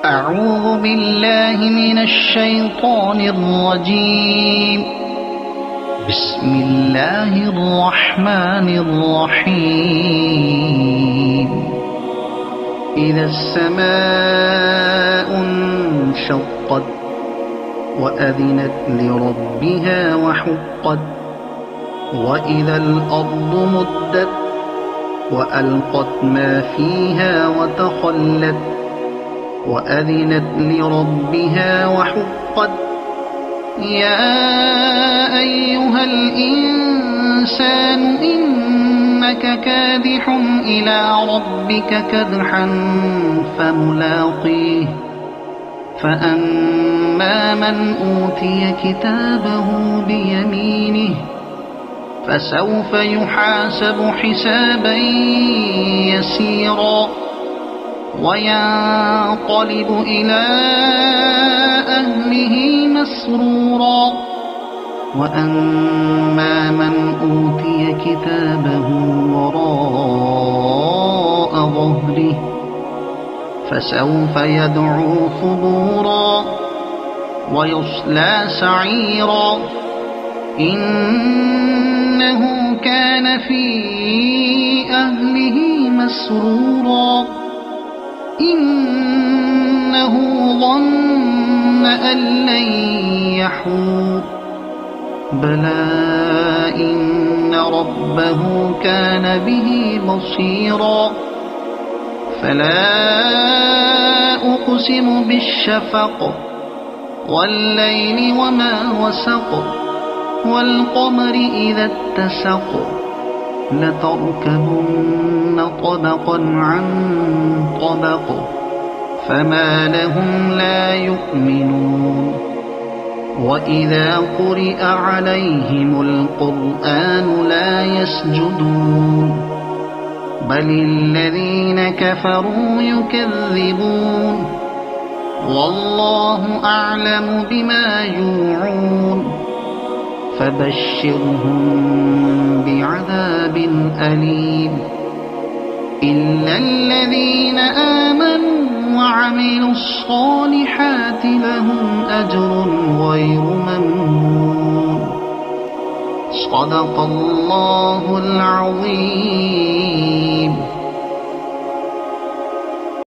أعوذ بالله من الشيطان الرجيم. بسم الله الرحمن الرحيم. إذا السماء انشقت وأذنت لربها وحقت وإذا الأرض مدت وألقت ما فيها وتخلت وأذنت لربها وحقت. يا أيها الإنسان إنك كادح إلى ربك كدحا فملاقيه. فأما من أوتي كتابه بيمينه فسوف يحاسب حسابا يسيرا وينقلب إلى أهله مسرورا. وأما من أوتي كتابه وراء ظهره فسوف يدعو ثبورا ويصلى سعيرا. إنه كان في أهله مسرورا. إنه ظن أن لن يحور. بلى إن ربه كان به بصيرا. فلا أقسم بالشفق والليل وما وسق والقمر إذا اتسق لتركبن طبقا عن طبق فما لهم لا يؤمنون. وإذا قرئ عليهم القرآن لا يسجدون بل الذين كفروا يكذبون. والله أعلم بما يوعون فبشرهم بعذاب أليم إلا الذين آمنوا وعملوا الصالحات لهم أجر غير ممنون. صدق الله العظيم.